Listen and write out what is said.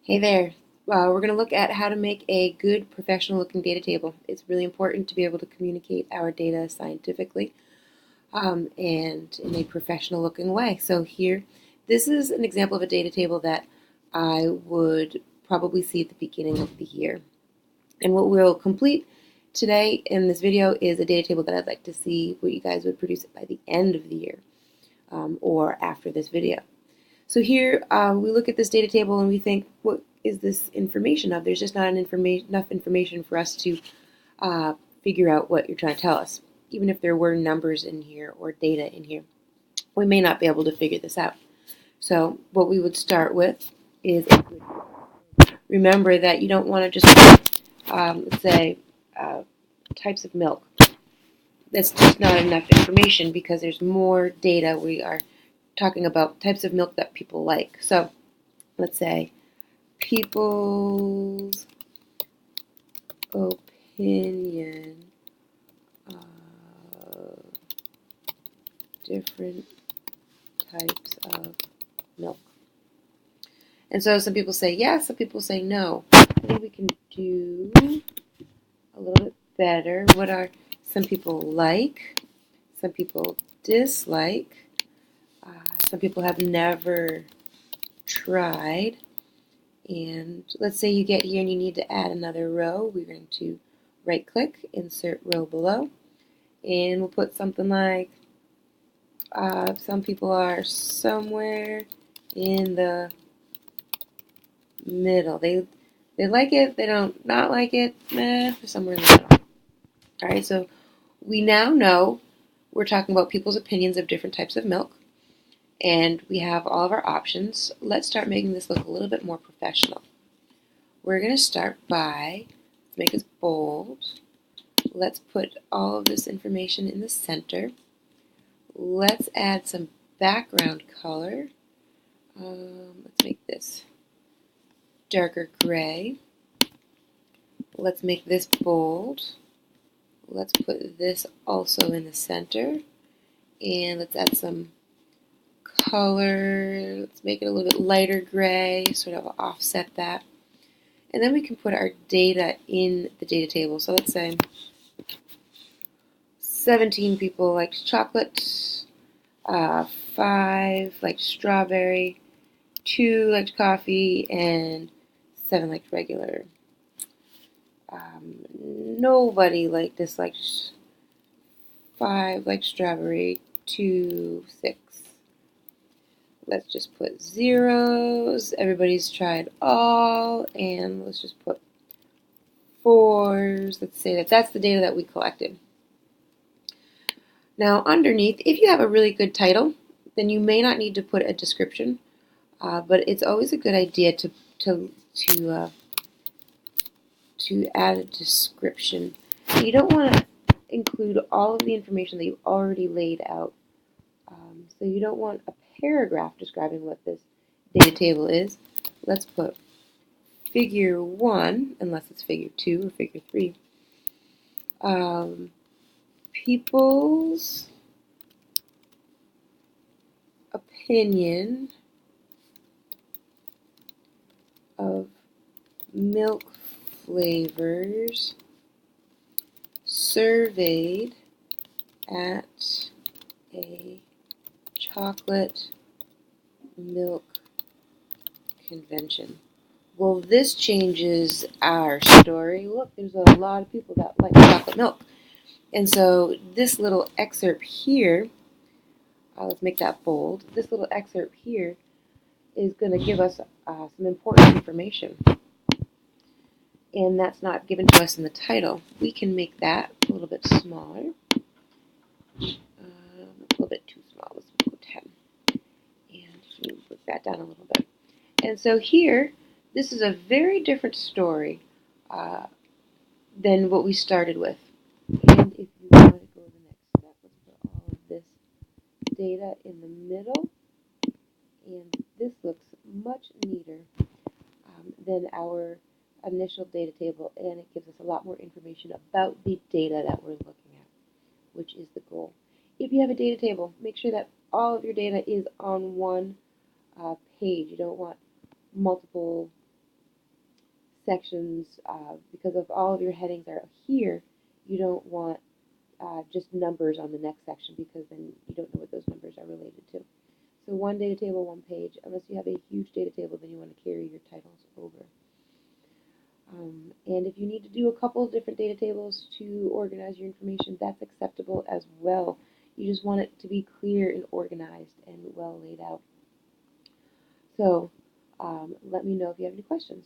Hey there. We're going to look at how to make a good professional looking data table. It's really important to be able to communicate our data scientifically and in a professional looking way. So here, this is an example of a data table that I would probably see at the beginning of the year. And what we'll complete today in this video is a data table that I'd like to see what you guys would produce by the end of the year or after this video. So here we look at this data table and we think, what is this information of? There's just not enough information for us to figure out what you're trying to tell us. Even if there were numbers in here or data in here, we may not be able to figure this out. So what we would start with is remember that you don't want to just put, let's say, types of milk. That's just not enough information because there's more data. We are talking about types of milk that people like. So let's say people's opinion of different types of milk. And so some people say yes, some people say no. I think we can do a little bit better. What are some people like? Some people dislike. Some people have never tried. And let's say you get here and you need to add another row. We're going to right click, insert row below, and we'll put something like some people are somewhere in the middle. They like it, they don't not like it, they're somewhere in the middle. Alright, so we now know we're talking about people's opinions of different types of milk, and we have all of our options. Let's start making this look a little bit more professional. We're going to start by, let's make this bold. Let's put all of this information in the center. Let's add some background color. Let's make this darker gray. Let's make this bold. Let's put this also in the center. And let's add some color. Let's make it a little bit lighter gray, sort of offset that. And then we can put our data in the data table. So let's say 17 people liked chocolate, 5 liked strawberry, 2 liked coffee, and 7 liked regular. Nobody disliked 5 liked strawberry, 2, 6. Let's just put zeros. Everybody's tried all, and let's just put 4s. Let's say that that's the data that we collected. Now underneath, if you have a really good title, then you may not need to put a description, but it's always a good idea to add a description. You don't want to include all of the information that you've already laid out. So you don't want a paragraph describing what this data table is. Let's put figure 1, unless it's figure 2 or figure 3. People's opinion of milk flavors surveyed at a chocolate milk convention. Well, this changes our story. Look, there's a lot of people that like chocolate milk. And so this little excerpt here, let's make that bold. This little excerpt here is going to give us some important information. And that's not given to us in the title. We can make that a little bit smaller. A little bit too small. Let's go 10. And move that down a little bit. And so here, this is a very different story than what we started with. And if you want to go to the next step, let's put all of this data in the middle. And this looks much neater than our initial data table, and it gives us a lot more information about the data that we're looking at, which is the goal. If you have a data table, make sure that all of your data is on one page. You don't want multiple sections, because of all of your headings are here, you don't want just numbers on the next section, because then you don't know what those numbers are related to. So one data table, one page. Unless you have a huge data table, then you want to carry your titles over. And if you need to do a couple of different data tables to organize your information, that's acceptable as well. You just want it to be clear and organized and well laid out. So let me know if you have any questions.